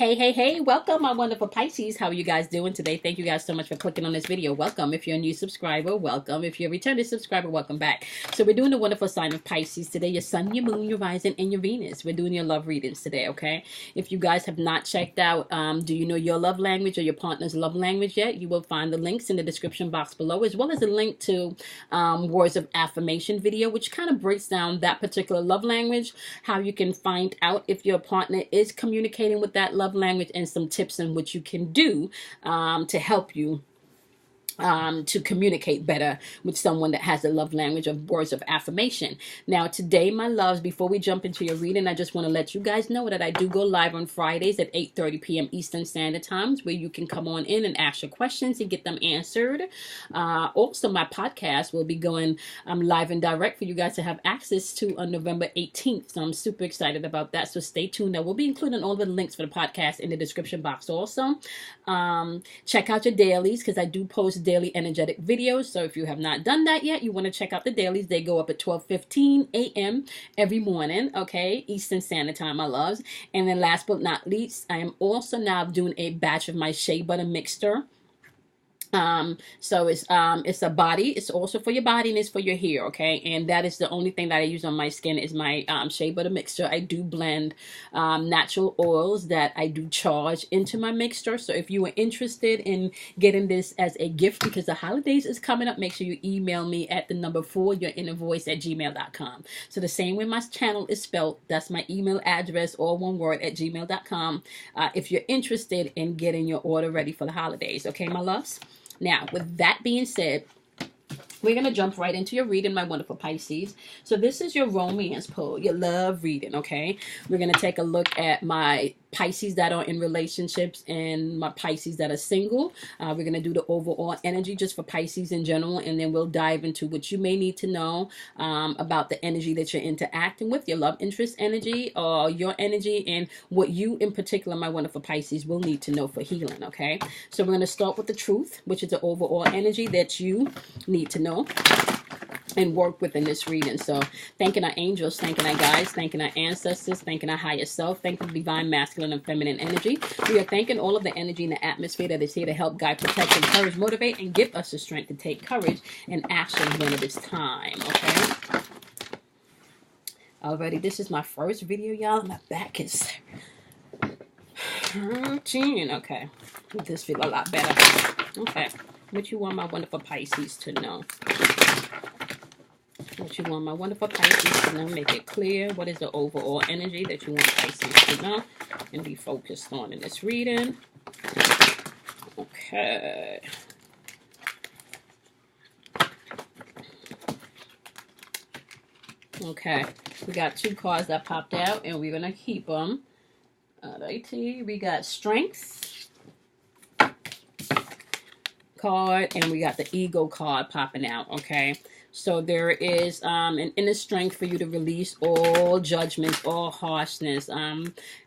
Hey, welcome my wonderful Pisces. How are you guys doing today? Thank you guys so much for clicking on this video. Welcome. If you're a new subscriber, welcome. If you're a returning subscriber, welcome back. So we're doing the wonderful sign of Pisces today. Your sun, your moon, your rising, and your Venus. We're doing your love readings today, okay? If you guys have not checked out, do you know your love language or your partner's love language yet? You will find the links in the description box below, as well as a link to words of affirmation video, which kind of breaks down that particular love language, how you can find out if your partner is communicating with that love language, and some tips on what you can do to help you to communicate better with someone that has a love language of words of affirmation. Now, today, my loves, before we jump into your reading, I just want to let you guys know that I do go live on Fridays at 8:30 p.m. Eastern Standard Times, where you can come on in and ask your questions and get them answered. Also, my podcast will be going live and direct for you guys to have access to on November 18th. So I'm super excited about that. So stay tuned. I will be including all the links for the podcast in the description box also. Check out your dailies, because I do post daily energetic videos. So if you have not done that yet, you want to check out the dailies. They go up at 12:15 a.m. every morning, okay, Eastern Standard Time, my loves. And then last but not least, I am also now doing a batch of my shea butter mixture. So it's a body. It's also for your body and it's for your hair, okay? And that is the only thing that I use on my skin is my shea butter mixture. I do blend natural oils that I do charge into my mixture. So if you are interested in getting this as a gift, because the holidays is coming up, make sure you email me at the number 4yourinnervoice@gmail.com. So the same way my channel is spelled, that's my email address, all one word, at gmail.com. If you're interested in getting your order ready for the holidays, okay, my loves? Now, with that being said, we're going to jump right into your reading, my wonderful Pisces. So this is your romance pull, your love reading, okay? We're going to take a look at my Pisces that are in relationships and my Pisces that are single. We're going to do the overall energy just for Pisces in general, and then we'll dive into what you may need to know about the energy that you're interacting with, your love interest energy or your energy, and what you in particular, my wonderful Pisces, will need to know for healing, okay? So we're going to start with the truth, which is the overall energy that you need to know and work within this reading. So thanking our angels, thanking our guides, thanking our ancestors, thanking our higher self, thanking the divine masculine and feminine energy. We are thanking all of the energy in the atmosphere that is here to help guide, protect, encourage, motivate, and give us the strength to take courage and action when it is time, okay? Alrighty, this is my first video, y'all. My back is hurting. Okay, this feel a lot better. Okay, what you want my wonderful Pisces to know? What you want my wonderful Pisces to know? Make it clear. What is the overall energy that you want Pisces to know and be focused on in this reading? Okay. Okay. We got two cards that popped out, and we're going to keep them. Alrighty. We got Strength card, and we got the Ego card popping out, okay? So there is an inner strength for you to release all judgments, all harshness.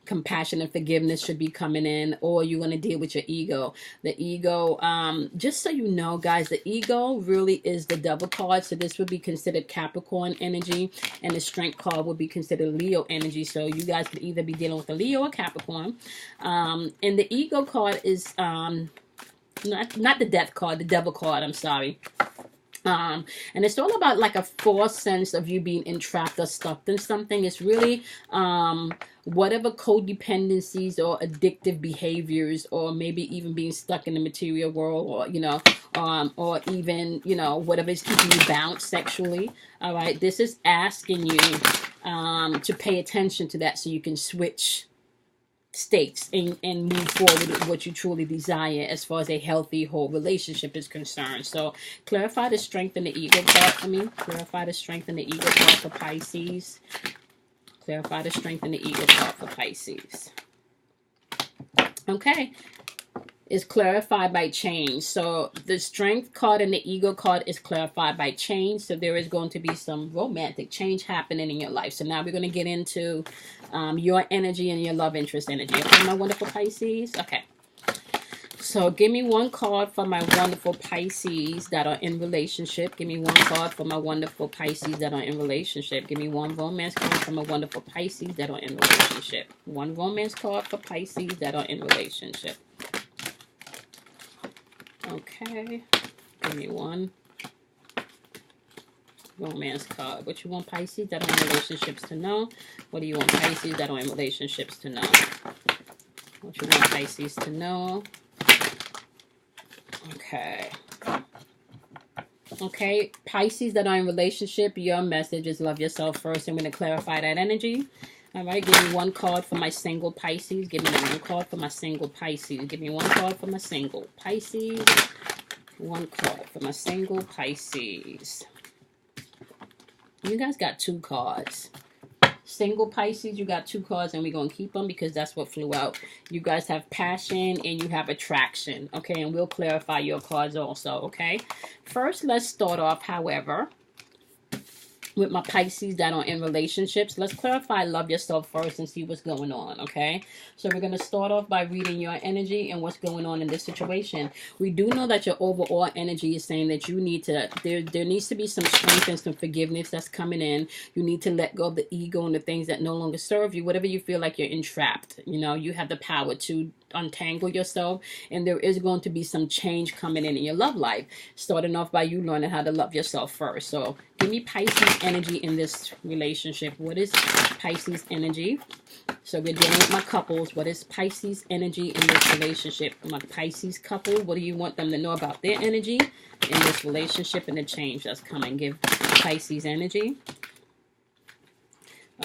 Compassion and forgiveness should be coming in, or you're going to deal with your ego. The ego, just so you know, guys, the ego really is the Devil card. So this would be considered Capricorn energy, and the Strength card would be considered Leo energy. So you guys could either be dealing with a Leo or Capricorn. And the Ego card is not the Death card, the Devil card, I'm sorry. And it's all about like a false sense of you being entrapped or stuck in something. It's really whatever codependencies or addictive behaviors, or maybe even being stuck in the material world, or you know, or even, you know, whatever is keeping you bound sexually. All right, this is asking you to pay attention to that so you can switch states and move forward with what you truly desire as far as a healthy whole relationship is concerned. So clarify the Strength and the Ego part for me. Clarify the Strength and the Ego part for Pisces. Clarify the Strength and the Ego part for Pisces. Okay. Is clarified by change. So the Strength card and the Ego card is clarified by change. So there is going to be some romantic change happening in your life. So now we're going to get into your energy and your love interest energy. Okay, my wonderful Pisces. Okay. So give me one card for my wonderful Pisces that are in relationship. Give me one card for my wonderful Pisces that are in relationship. Give me one romance card for my wonderful Pisces that are in relationship. One romance card for Pisces that are in relationship. Okay. Give me one romance card. What you want Pisces that are in relationships to know? What do you want Pisces that are in relationships to know? What you want Pisces to know? Okay. Okay, Pisces that are in relationship, your message is love yourself first. I'm going to clarify that energy. All right, give me one card for my single Pisces. Give me one card for my single Pisces. Give me one card for my single Pisces. One card for my single Pisces. You guys got two cards. Single Pisces, you got two cards, and we're going to keep them because that's what flew out. You guys have passion and you have attraction, okay? And we'll clarify your cards also, okay? First, let's start off, however, with my Pisces that are in relationships. Let's clarify love yourself first and see what's going on, okay? So we're going to start off by reading your energy and what's going on in this situation. We do know that your overall energy is saying that you need to, there needs to be some strength and some forgiveness that's coming in. You need to let go of the ego and the things that no longer serve you. Whatever you feel like you're entrapped, you know, you have the power to untangle yourself, and there is going to be some change coming in your love life, starting off by you learning how to love yourself first. So give me Pisces energy in this relationship. What is Pisces energy? So we're dealing with my couples. What is Pisces energy in this relationship? My Pisces couple, what do you want them to know about their energy in this relationship and the change that's coming? Give Pisces energy.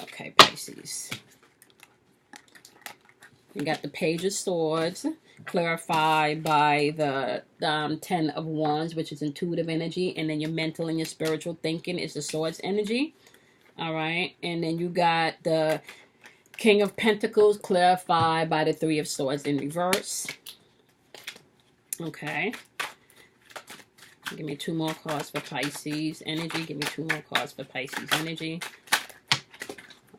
Okay, Pisces. You got the Page of Swords, clarified by the 10 of Wands, which is intuitive energy. And then your mental and your spiritual thinking is the Swords energy. All right. And then you got the King of Pentacles, clarified by the 3 of Swords in reverse. Okay. Give me 2 more cards for Pisces energy. Give me 2 more cards for Pisces energy.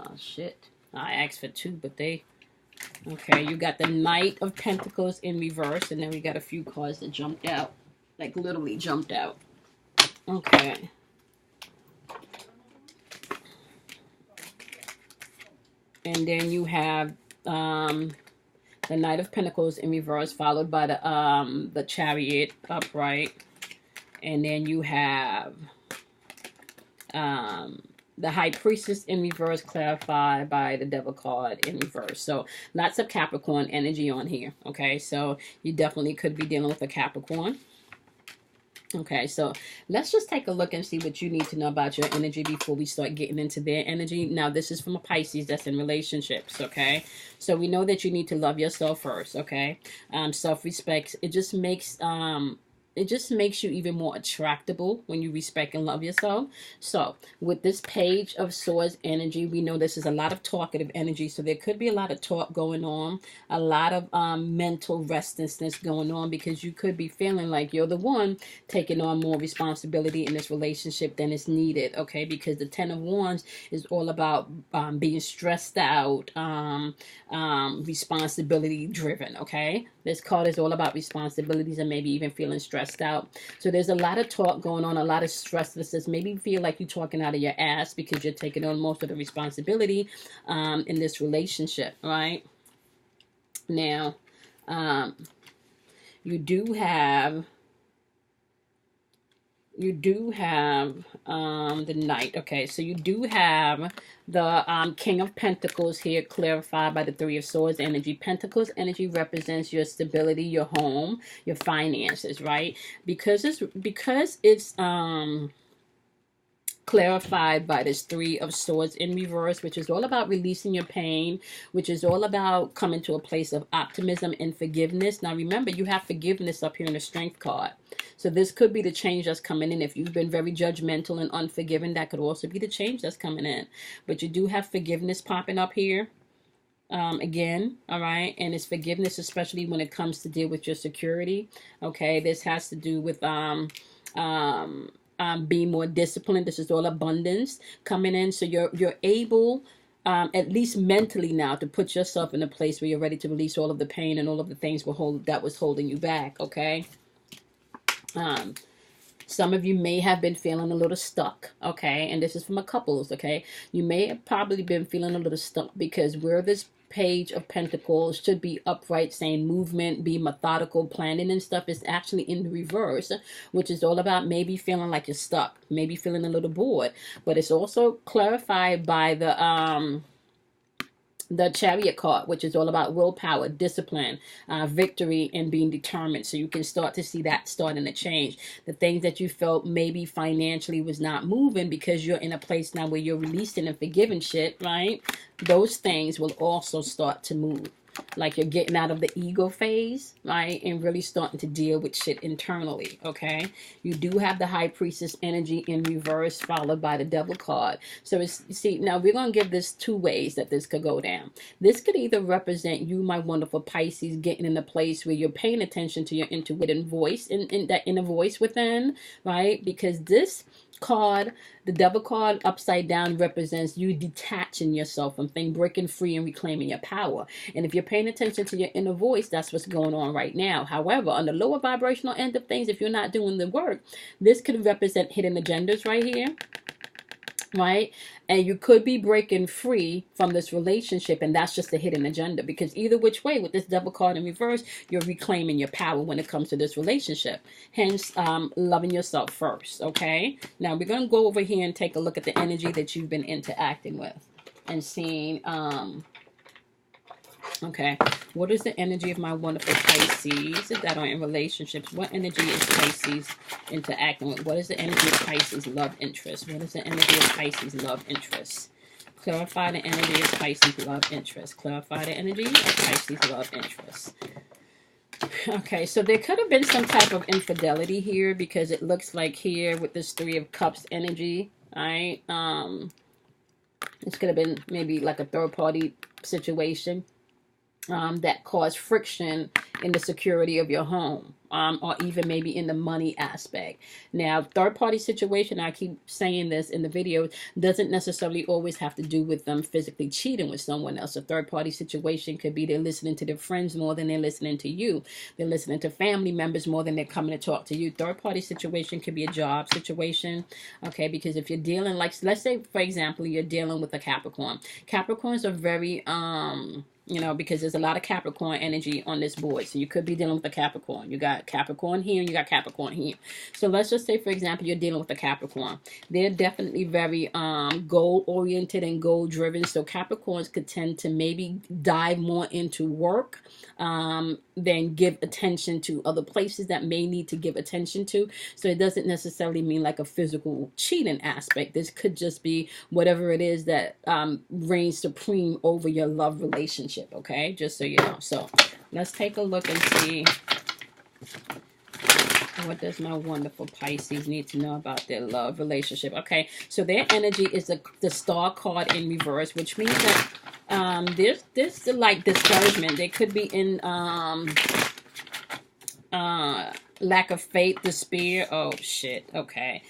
Oh, shit. I asked for 2, but they... Okay, you got the Knight of Pentacles in reverse, and then we got a few cards that jumped out. Like, literally jumped out. Okay. And then you have the Knight of Pentacles in reverse, followed by the Chariot upright. And then you have the High Priestess in reverse, clarified by the Devil card in reverse. So lots of Capricorn energy on here. Okay, so you definitely could be dealing with a Capricorn. Okay, so let's just take a look and see what you need to know about your energy before we start getting into their energy. Now, this is from a Pisces that's in relationships, okay? So we know that you need to love yourself first, okay? Self-respect, it just makes you even more attractable when you respect and love yourself. So with this Page of Swords energy, we know this is a lot of talkative energy. So there could be a lot of talk going on, a lot of mental restlessness going on, because you could be feeling like you're the one taking on more responsibility in this relationship than is needed. Okay, because the 10 of Wands is all about being stressed out, responsibility driven. Okay, this card is all about responsibilities and maybe even feeling stressed out. So there's a lot of talk going on, a lot of stresslessness. Maybe feel like you're talking out of your ass because you're taking on most of the responsibility in this relationship, right? Now, you do have the Knight. Okay, so you do have the King of Pentacles here, clarified by the 3 of Swords energy. Pentacles energy represents your stability, your home, your finances, right? Because it's clarified by this 3 of Swords in reverse, which is all about releasing your pain, which is all about coming to a place of optimism and forgiveness. Now remember, you have forgiveness up here in the Strength card. So this could be the change that's coming in. If you've been very judgmental and unforgiving, that could also be the change that's coming in. But you do have forgiveness popping up here. Again, all right, and it's forgiveness, especially when it comes to deal with your security. Okay, this has to do with being more disciplined. This is all abundance coming in, so you're able at least mentally now, to put yourself in a place where you're ready to release all of the pain and all of the things that was holding you back, okay? Some of you may have been feeling a little stuck, okay? And this is from a couples, okay? You may have probably been feeling a little stuck because where this Page of Pentacles should be upright, saying movement, be methodical, planning and stuff, is actually in the reverse, which is all about maybe feeling like you're stuck, maybe feeling a little bored. But it's also clarified by the Chariot card, which is all about willpower, discipline, victory, and being determined. So you can start to see that starting to change. The things that you felt maybe financially was not moving because you're in a place now where you're releasing and forgiving shit, right? Those things will also start to move. Like you're getting out of the ego phase, right? And really starting to deal with shit internally, okay? You do have the High Priestess energy in reverse, followed by the Devil card. So it's, see, now we're going to give this two ways that this could go down. This could either represent you, my wonderful Pisces, getting in a place where you're paying attention to your intuitive voice, in that inner voice within, right? Because this card, the Devil card upside down, represents you detaching yourself from things, breaking free and reclaiming your power. And if you're paying attention to your inner voice, that's what's going on right now. However, on the lower vibrational end of things, if you're not doing the work, this could represent hidden agendas right here, right? And you could be breaking free from this relationship, and that's just a hidden agenda, because either which way, with this Devil card in reverse, you're reclaiming your power when it comes to this relationship. Hence, loving yourself first, okay? Now, we're going to go over here and take a look at the energy that you've been interacting with and seeing, okay, what is the energy of my wonderful Pisces that are in relationships? What energy is Pisces interacting with? What is the energy of Pisces love interest? What is the energy of Pisces love interest? Clarify the energy of Pisces love interest. Clarify the energy of Pisces love interest. Okay, so there could have been some type of infidelity here, because it looks like here with this Three of Cups energy, right? This could have been maybe like a third party situation that caused friction in the security of your home, or even maybe in the money aspect. Now, third party situation, I keep saying this in the video, doesn't necessarily always have to do with them physically cheating with someone else. A third party situation could be they're listening to their friends more than they're listening to you. They're listening to family members more than they're coming to talk to you. Third party situation could be a job situation, okay? Because if you're dealing, like, let's say, for example, you're dealing with a Capricorn. Capricorns are very, you know, because there's a lot of Capricorn energy on this board. So you could be dealing with a Capricorn. You got Capricorn here and you got Capricorn here. So let's just say, for example, you're dealing with a Capricorn. They're definitely very goal-oriented and goal-driven. So Capricorns could tend to maybe dive more into work than give attention to other places that may need to give attention to. So it doesn't necessarily mean like a physical cheating aspect. This could just be whatever it is that reigns supreme over your love relationship, okay? Just so you know. So let's take a look and see, what does my wonderful Pisces need to know about their love relationship? Okay, so their energy is the Star card in reverse, which means that there's like discouragement. They could be in lack of faith, despair. Oh shit. Okay.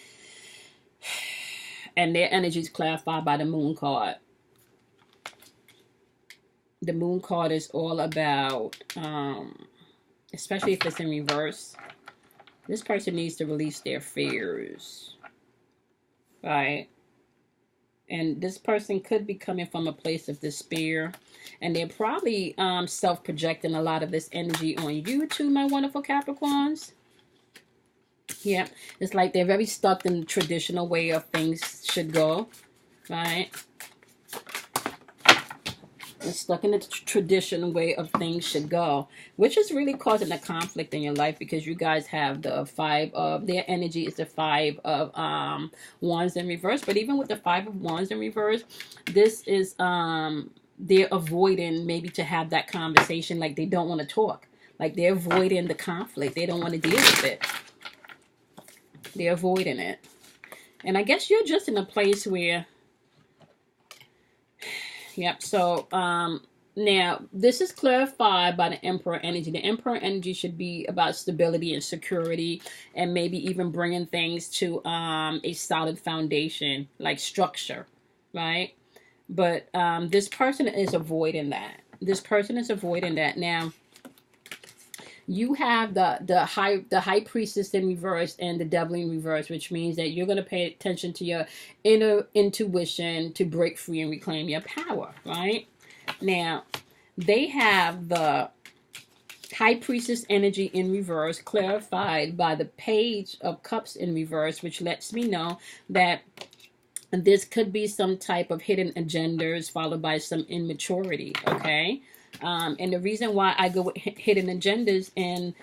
And their energy is clarified by the Moon card. The Moon card is all about, especially if it's in reverse, this person needs to release their fears, right? And this person could be coming from a place of despair, and they're probably self-projecting a lot of this energy on you too, my wonderful Capricorns. Yeah, it's like they're very stuck in the traditional way of things should go, right? They're stuck in the traditional way of things should go, which is really causing a conflict in your life, because you guys have the Five of, their energy is the Five of Wands in reverse. But even with the Five of Wands in reverse, this is they're avoiding maybe to have that conversation. Like they don't want to talk, like they're avoiding the conflict. They don't want to deal with it. They're avoiding it. And I guess you're just in a place where, yep, so now this is clarified by the Emperor energy. The Emperor energy should be about stability and security, and maybe even bringing things to a solid foundation, like structure, right? But this person is avoiding that. This person is avoiding that. Now, you have the high priestess in reverse and the devil in reverse, which means that you're going to pay attention to your inner intuition to break free and reclaim your power, right? Now, they have the high priestess energy in reverse, clarified by the page of cups in reverse, which lets me know that this could be some type of hidden agendas followed by some immaturity, okay? And the reason why I go with hidden agendas and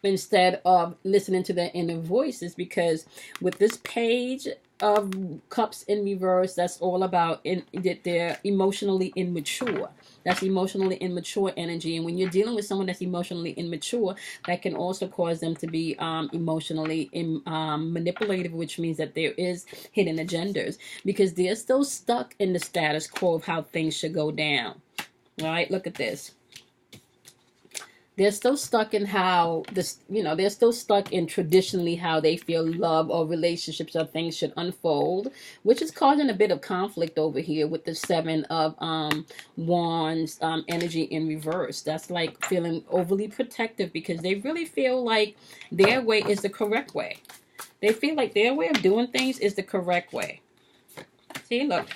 instead of listening to their inner voice is because with this page of cups in reverse, that's all about that they're emotionally immature. That's emotionally immature energy. And when you're dealing with someone that's emotionally immature, that can also cause them to be emotionally manipulative, which means that there is hidden agendas because they're still stuck in the status quo of how things should go down. All right, look at this. They're still stuck in how this, they're still stuck in traditionally how they feel love or relationships or things should unfold, which is causing a bit of conflict over here with the Seven of Wands energy in reverse. That's like feeling overly protective because they really feel like their way is the correct way. They feel like their way of doing things is the correct way. See, look.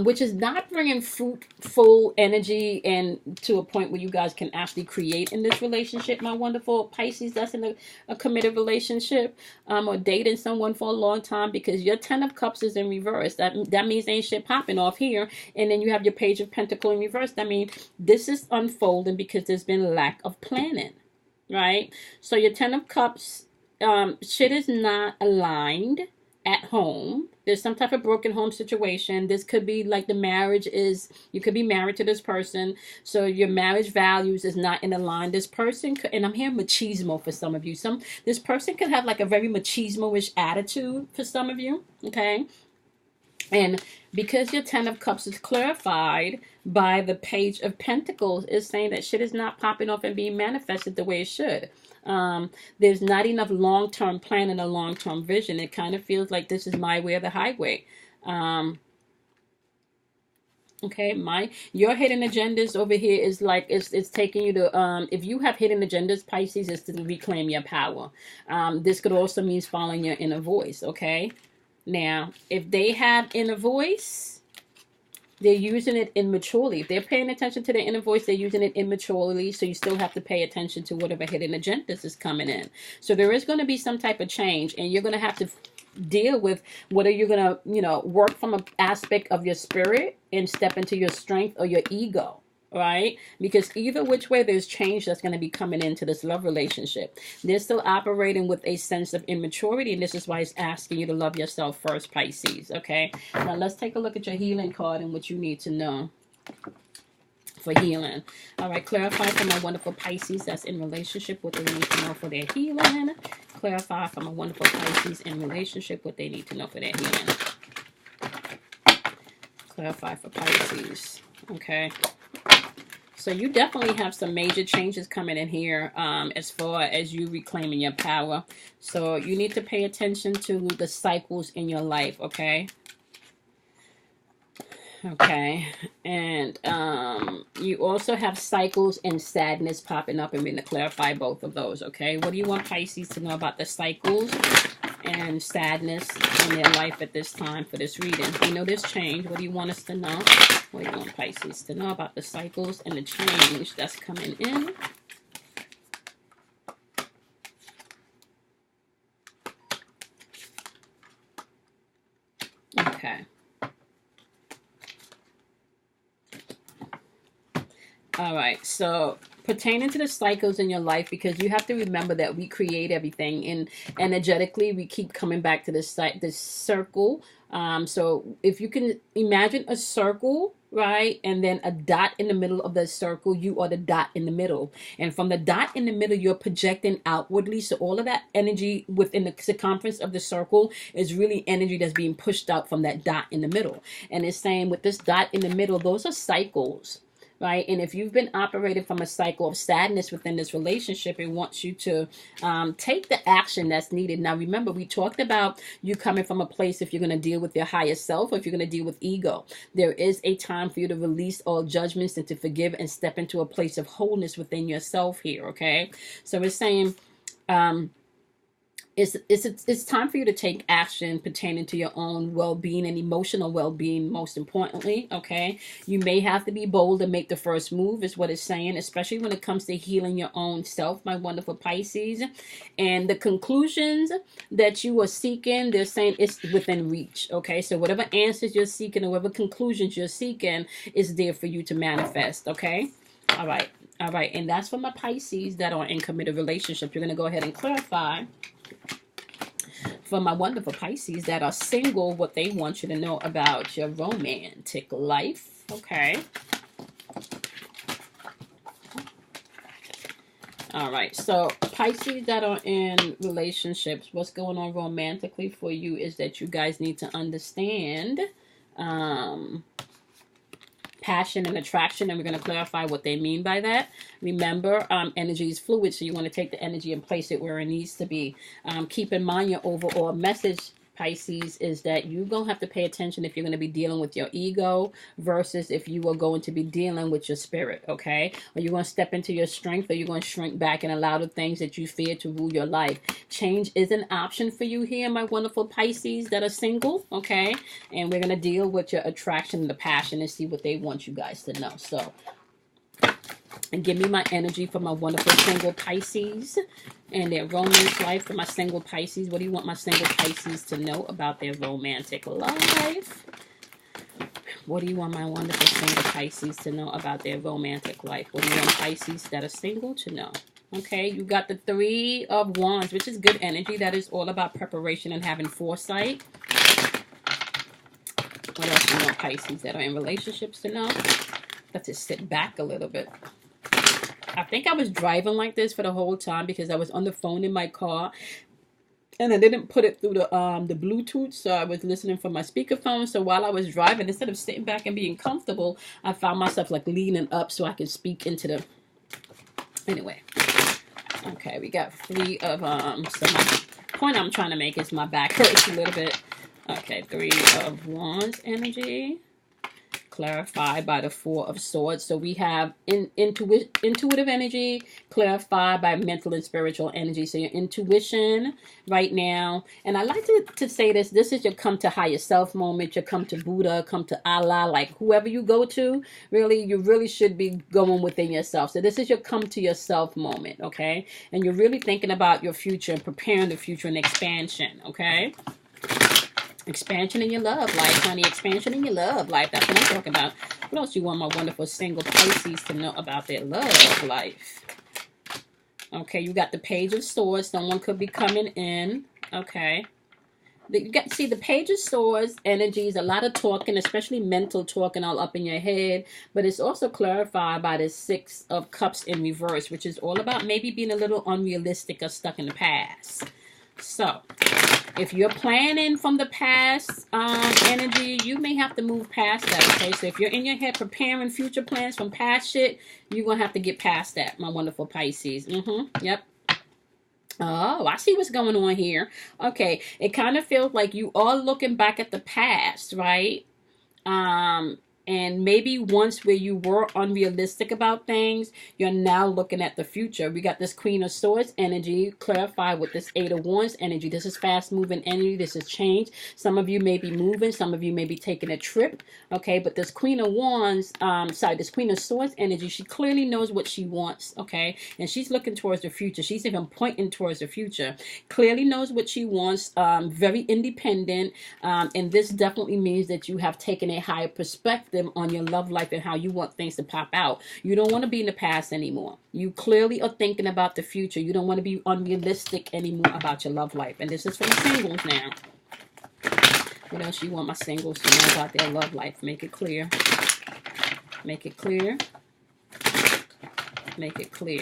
Which is not bringing fruitful energy and to a point where you guys can actually create in this relationship, my wonderful Pisces that's in a committed relationship or dating someone for a long time, because your 10 of Cups is in reverse. That means ain't shit popping off here. And then you have your Page of Pentacles in reverse. That means this is unfolding because there's been lack of planning, right? So your 10 of Cups, shit is not aligned at home. There's some type of broken home situation. This could be like the marriage is, you could be married to this person, so your marriage values is not in a line. This person could, and I'm hearing machismo for some of you. This person could have like a very machismo-ish attitude for some of you, okay? And because your 10 of Cups is clarified by the Page of Pentacles, is saying that shit is not popping off and being manifested the way it should. There's not enough long-term plan and a long-term vision. It kind of feels like this is my way or the highway. Okay, your hidden agendas over here is like it's taking you to if you have hidden agendas, Pisces, is to reclaim your power. This could also mean following your inner voice, okay? Now, if they have inner voice, they're using it immaturely. If they're paying attention to their inner voice, they're using it immaturely. So you still have to pay attention to whatever hidden agendas is coming in. So there is going to be some type of change, and you're going to have to deal with whether you're going to, work from an aspect of your spirit and step into your strength or your ego. Right? Because either which way, there's change that's going to be coming into this love relationship. They're still operating with a sense of immaturity, and this is why it's asking you to love yourself first, Pisces. Okay? Now let's take a look at your healing card and what you need to know for healing. All right, clarify for my wonderful Pisces that's in relationship what they need to know for their healing. Clarify for my wonderful Pisces in relationship what they need to know for their healing. Clarify for Pisces. Okay. So you definitely have some major changes coming in here as far as you reclaiming your power. So you need to pay attention to the cycles in your life, okay? Okay. And you also have cycles and sadness popping up, and we're going to clarify both of those, okay? What do you want Pisces to know about the cycles and sadness in their life at this time for this reading? We know there's change. What do you want us to know? What do you want Pisces to know about the cycles and the change that's coming in? Okay. All right. So pertaining to the cycles in your life, because you have to remember that we create everything, and energetically we keep coming back to this circle. So if you can imagine a circle, right, and then a dot in the middle of the circle, you are the dot in the middle, and from the dot in the middle you're projecting outwardly. So all of that energy within the circumference of the circle is really energy that's being pushed out from that dot in the middle. And it's saying with this dot in the middle, those are cycles. right? And if you've been operating from a cycle of sadness within this relationship, it wants you to take the action that's needed. Now, remember, we talked about you coming from a place if you're going to deal with your higher self or if you're going to deal with ego. There is a time for you to release all judgments and to forgive and step into a place of wholeness within yourself here, okay? So it's saying, it's time for you to take action pertaining to your own well-being and emotional well-being, most importantly, okay? You may have to be bold and make the first move, is what it's saying, especially when it comes to healing your own self, my wonderful Pisces. And the conclusions that you are seeking, they're saying it's within reach, okay? So whatever answers you're seeking or whatever conclusions you're seeking is there for you to manifest, okay? All right. All right. And that's for my Pisces that are in committed relationships. You're going to go ahead and clarify for my wonderful Pisces that are single, what they want you to know about your romantic life. Okay. All right. So Pisces that are in relationships, what's going on romantically for you is that you guys need to understand passion and attraction, and we're going to clarify what they mean by that. Remember, energy is fluid, so you want to take the energy and place it where it needs to be. Keep in mind your overall message, Pisces, is that you're going to have to pay attention if you're going to be dealing with your ego versus if you are going to be dealing with your spirit, okay? Are you going to step into your strength, or are you going to shrink back and allow the things that you fear to rule your life? Change is an option for you here, my wonderful Pisces that are single, okay? And we're going to deal with your attraction and the passion and see what they want you guys to know. So, and give me my energy for my wonderful single Pisces and their romance life. For my single Pisces, what do you want my single Pisces to know about their romantic life? What do you want my wonderful single Pisces to know about their romantic life? What do you want Pisces that are single to know? Okay, you got the Three of Wands, which is good energy. That is all about preparation and having foresight. What else do you want Pisces that are in relationships to know? Let's just sit back a little bit. I think I was driving like this for the whole time because I was on the phone in my car and I didn't put it through the Bluetooth, so I was listening from my speakerphone. So while I was driving, instead of sitting back and being comfortable, I found myself like leaning up so I could speak into the... Anyway. Okay, we got Three of... So my point I'm trying to make is my back hurts a little bit. Okay, Three of Wands energy. Clarified by the Four of Swords. So we have intuitive energy clarified by mental and spiritual energy. So your intuition right now, and I like to say this is your come to higher self moment, your come to Buddha, come to Allah, like whoever you go to, really, you really should be going within yourself. So this is your come to yourself moment, okay? And you're really thinking about your future and preparing the future and expansion, okay? Expansion in your love life, honey. Expansion in your love life. That's what I'm talking about. What else you want my wonderful single Pisces to know about their love life? Okay, you got the Page of Swords. Someone could be coming in. Okay. You got, see, the Page of Swords energy is a lot of talking, especially mental talking all up in your head. But it's also clarified by the Six of Cups in reverse, which is all about maybe being a little unrealistic or stuck in the past. So, if you're planning from the past energy, you may have to move past that, okay? So if you're in your head preparing future plans from past shit, you're going to have to get past that, my wonderful Pisces. Yep. Oh, I see what's going on here. Okay, it kind of feels like you are looking back at the past, right? And maybe once where you were unrealistic about things, you're now looking at the future. We got this Queen of Swords energy clarified with this Eight of Wands energy. This is fast moving energy. This is change. Some of you may be moving. Some of you may be taking a trip. Okay, but this Queen of Wands, this Queen of Swords energy, she clearly knows what she wants. Okay, and she's looking towards the future. She's even pointing towards the future. Clearly knows what she wants. Very independent. And this definitely means that you have taken a higher perspective on your love life and how you want things to pop out. You don't want to be in the past anymore. You clearly are thinking about the future. You don't want to be unrealistic anymore about your love life. And this is for the singles now. What else you want my singles to know about their love life? Make it clear. Make it clear. Make it clear.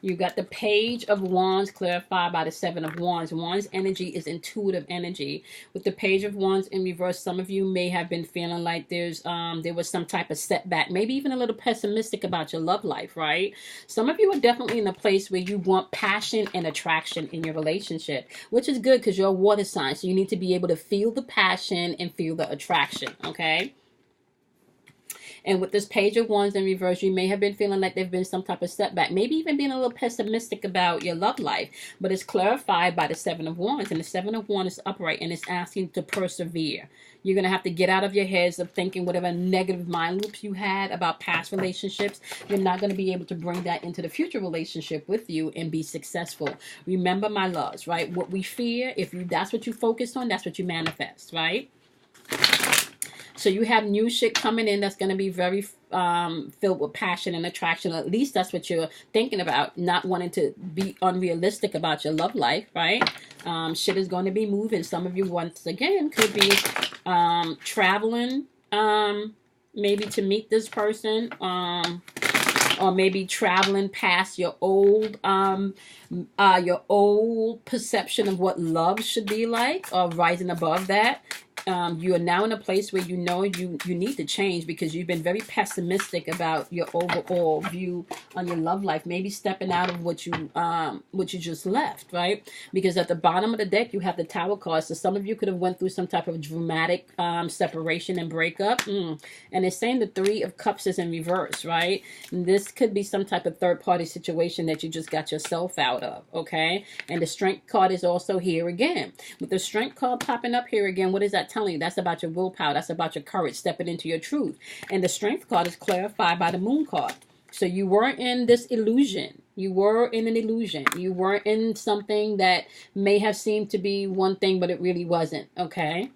You got the Page of Wands clarified by the Seven of Wands. Wands energy is intuitive energy. With the Page of Wands in reverse, some of you may have been feeling like there was some type of setback, maybe even a little pessimistic about your love life, right? Some of you are definitely in a place where you want passion and attraction in your relationship, which is good because you're a water sign, so you need to be able to feel the passion and feel the attraction, okay? And with this Page of Wands in reverse, you may have been feeling like there's been some type of setback, maybe even being a little pessimistic about your love life, but it's clarified by the Seven of Wands, and the Seven of Wands is upright, and it's asking to persevere. You're going to have to get out of your heads of thinking whatever negative mind loops you had about past relationships. You're not going to be able to bring that into the future relationship with you and be successful. Remember, my loves, right? What we fear, that's what you focus on, that's what you manifest, right? So you have new shit coming in that's going to be very filled with passion and attraction. At least that's what you're thinking about, not wanting to be unrealistic about your love life, right? Shit is going to be moving. Some of you, once again, could be traveling, maybe to meet this person, or maybe traveling past your old perception of what love should be like, or rising above that. You are now in a place where you know you need to change because you've been very pessimistic about your overall view on your love life. Maybe stepping out of what you just left, right? Because at the bottom of the deck you have the Tower card. So some of you could have went through some type of dramatic separation and breakup. And it's saying the Three of Cups is in reverse, right? And this could be some type of third party situation that you just got yourself out of, okay? And the Strength card is also here again. With the Strength card popping up here again, what is that telling you? That's about your willpower. That's about your courage, stepping into your truth. And the Strength card is clarified by the Moon card. So you weren't in this illusion. You were in an illusion. You were in something that may have seemed to be one thing, but it really wasn't, okay?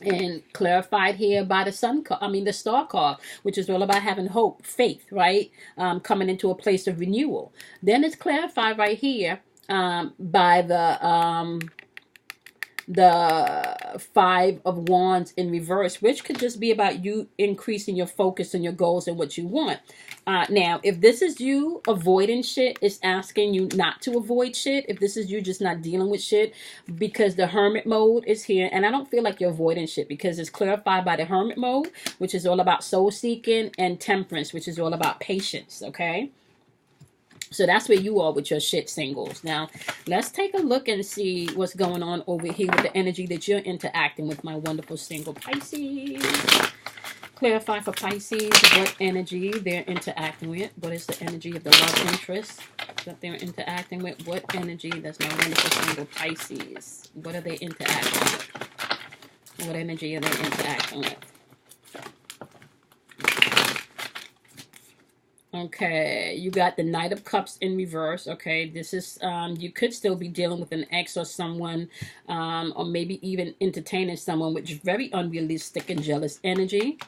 And clarified here by the the Star card, which is all about having hope, faith, right? Coming into a place of renewal. Then it's clarified right here by the Five of Wands in reverse, which could just be about you increasing your focus and your goals and what you want. Now, if this is you avoiding shit, it's asking you not to avoid shit. If this is you just not dealing with shit, because the Hermit mode is here, and I don't feel like you're avoiding shit because it's clarified by the Hermit mode, which is all about soul seeking, and Temperance, which is all about patience, okay? So that's where you are with your shit, singles. Now, let's take a look and see what's going on over here with the energy that you're interacting with, my wonderful single Pisces. Clarify for Pisces what energy they're interacting with. What is the energy of the love interest that they're interacting with? What energy, that's my wonderful single Pisces. What are they interacting with? What energy are they interacting with? Okay, you got the Knight of Cups in reverse. Okay, this is, you could still be dealing with an ex or someone, or maybe even entertaining someone with very unrealistic and jealous energy.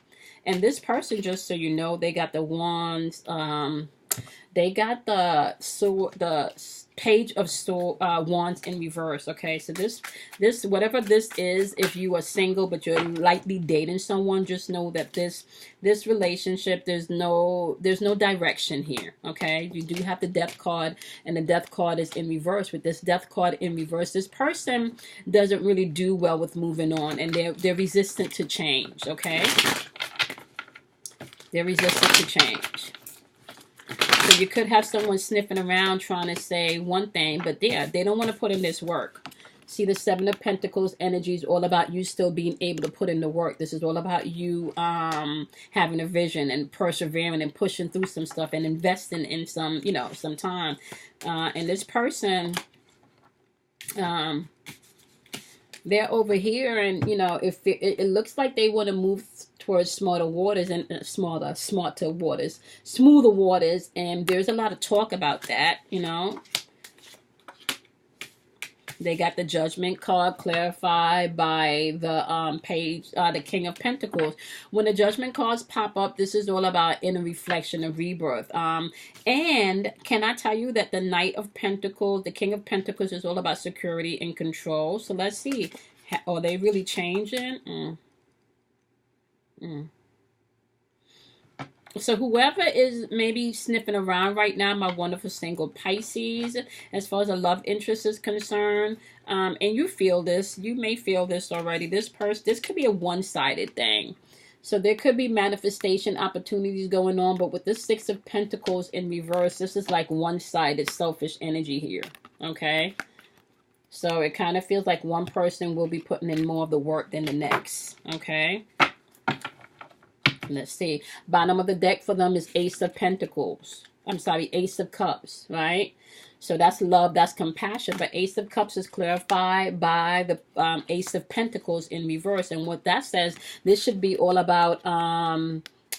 And this person, just so you know, they got the Wands, they got the Page of Wands in reverse. Okay, so this whatever this is, if you are single but you're lightly dating someone, just know that this relationship, there's no direction here. Okay, you do have the Death card, and the Death card is in reverse. With this Death card in reverse, this person doesn't really do well with moving on, and they're resistant to change. Okay, they're resistant to change. So you could have someone sniffing around trying to say one thing, but they don't want to put in this work. See, the Seven of Pentacles energy is all about you still being able to put in the work. This is all about you having a vision and persevering and pushing through some stuff and investing in some time. And this person, they're over here, and if it looks like they want to move towards smarter waters and smoother waters, and there's a lot of talk about that. They got the Judgment card clarified by the the King of Pentacles. When the Judgment cards pop up, this is all about inner reflection and rebirth. And can I tell you that the Knight of Pentacles, the King of Pentacles, is all about security and control. So let's see, are they really changing? So whoever is maybe sniffing around right now, my wonderful single Pisces, as far as a love interest is concerned, and you feel this, you may feel this already. This could be a one-sided thing. So there could be manifestation opportunities going on, but with this Six of Pentacles in reverse, this is like one-sided selfish energy here, okay? So it kind of feels like one person will be putting in more of the work than the next, okay? Let's see. Bottom of the deck for them is Ace of Pentacles. I'm sorry, Ace of Cups, right? So that's love, that's compassion. But Ace of Cups is clarified by the Ace of Pentacles in reverse. And what that says, this should be all about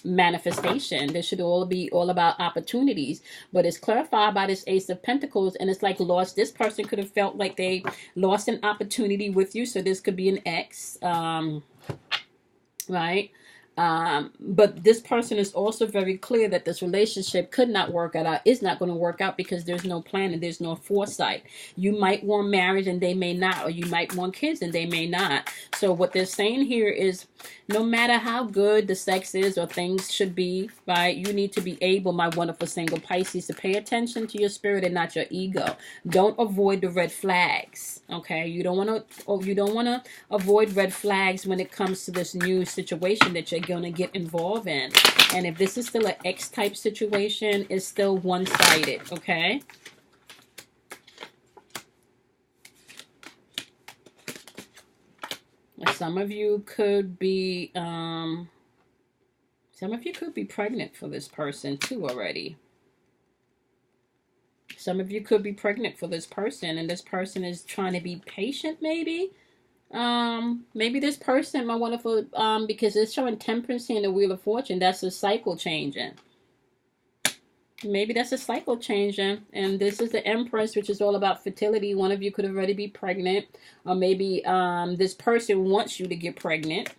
manifestation. This should all be all about opportunities. But it's clarified by this Ace of Pentacles. And it's like lost. This person could have felt like they lost an opportunity with you. So this could be an ex, right? But this person is also very clear that this relationship could not work out, is not going to work out because there's no plan and there's no foresight. You might want marriage and they may not, or you might want kids and they may not. So what they're saying here is no matter how good the sex is or things should be, right, you need to be able, my wonderful single Pisces, to pay attention to your spirit and not your ego. Don't avoid the red flags, okay? You don't want to avoid red flags when it comes to this new situation that you're going to get involved in. And if this is still an X-type situation, it's still one-sided, okay? Some of you could be pregnant for this person too already. Some of you could be pregnant for this person, and this person is trying to be patient, maybe. Maybe this person, my wonderful, because it's showing temperance in the Wheel of Fortune, that's a cycle changing. Maybe that's a cycle changing, and this is the Empress, which is all about fertility. One of you could already be pregnant, or maybe this person wants you to get pregnant.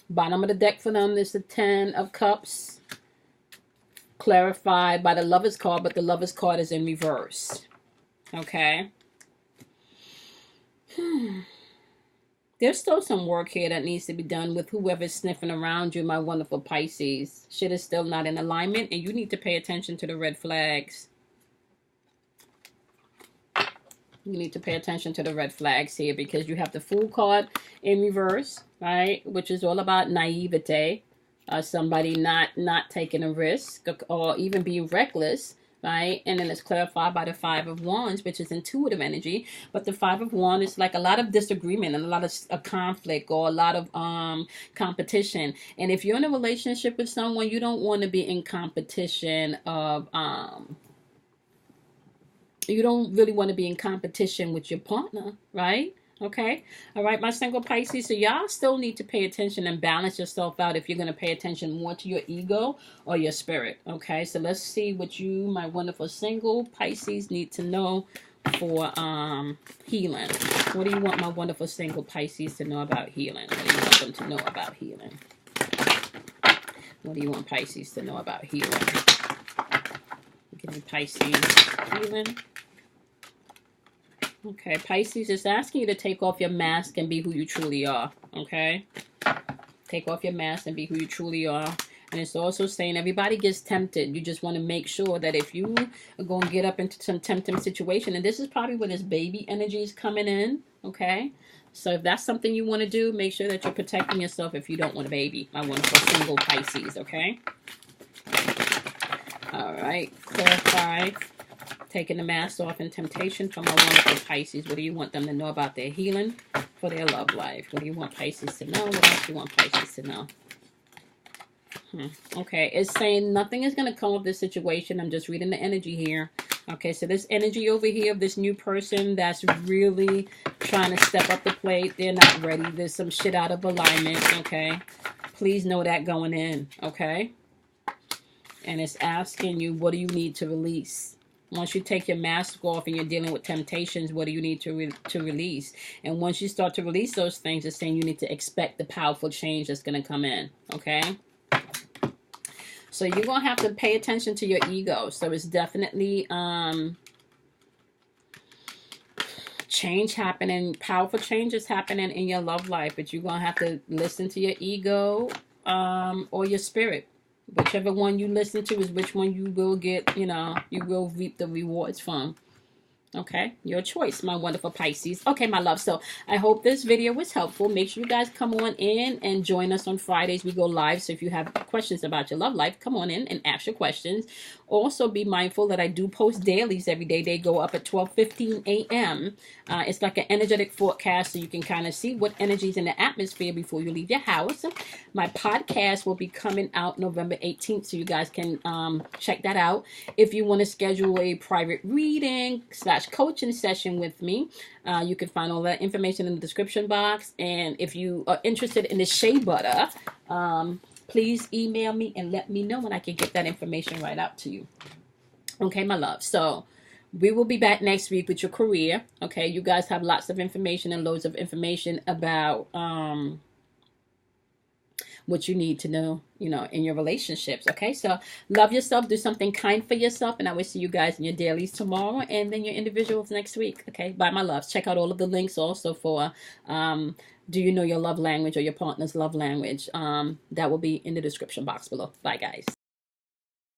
Bottom of the deck for them is the Ten of Cups, clarified by the Lover's card, but the Lover's card is in reverse. Okay. There's still some work here that needs to be done with whoever's sniffing around you, my wonderful Pisces. Shit is still not in alignment, and you need to pay attention to the red flags. You need to pay attention to the red flags here because you have the Fool card in reverse, right? Which is all about naivete. Somebody not taking a risk or even being reckless. Right, and then it's clarified by the Five of Wands, which is intuitive energy. But the Five of Wands is like a lot of disagreement and a lot of conflict or a lot of competition. And if you're in a relationship with someone, you don't want to be in competition of you don't really want to be in competition with your partner, right? Okay. All right, my single Pisces. So y'all still need to pay attention and balance yourself out if you're going to pay attention more to your ego or your spirit. Okay. So let's see what you, my wonderful single Pisces, need to know for healing. What do you want my wonderful single Pisces to know about healing? What do you want them to know about healing? What do you want Pisces to know about healing? Give me Pisces healing. Okay, Pisces is asking you to take off your mask and be who you truly are, okay? Take off your mask and be who you truly are. And it's also saying everybody gets tempted. You just want to make sure that if you are going to get up into some tempting situation, and this is probably when this baby energy is coming in, okay? So if that's something you want to do, make sure that you're protecting yourself if you don't want a baby. I want a single Pisces, okay? All right, clarify. Taking the mask off and temptation from my wonderful Pisces. What do you want them to know about their healing for their love life? What do you want Pisces to know? What else do you want Pisces to know? Okay, it's saying nothing is going to come of this situation. I'm just reading the energy here. Okay, so this energy over here of this new person that's really trying to step up the plate. They're not ready. There's some shit out of alignment, okay? Please know that going in, okay? And it's asking you, what do you need to release? Once you take your mask off and you're dealing with temptations, what do you need to release? And once you start to release those things, it's saying you need to expect the powerful change that's going to come in, okay? So you're going to have to pay attention to your ego. So it's definitely change happening, powerful changes happening in your love life, but you're gonna have to listen to your ego or your spirit. Whichever one you listen to is which one you will get, you know, you will reap the rewards from. Okay, your choice, my wonderful Pisces. Okay, my love. So I hope this video was helpful. Make sure you guys come on in and join us on Fridays. We go live. So if you have questions about your love life, come on in and ask your questions. Also, be mindful that I do post dailies every day. They go up at 12:15 a.m. It's like an energetic forecast, so you can kind of see what energy is in the atmosphere before you leave your house. My podcast will be coming out November 18th, so you guys can check that out. If you want to schedule a private reading / coaching session with me, you can find all that information in the description box. And if you are interested in the shea butter, please email me and let me know, and I can get that information right out to you. Okay, my love. So we will be back next week with your career. Okay, you guys have lots of information and loads of information about what you need to know, you know, in your relationships. Okay, so love yourself, do something kind for yourself, and I will see you guys in your dailies tomorrow and then your individuals next week. Okay, bye, my loves. Check out all of the links also for do you know your love language or your partner's love language? That will be in the description box below. Bye, guys.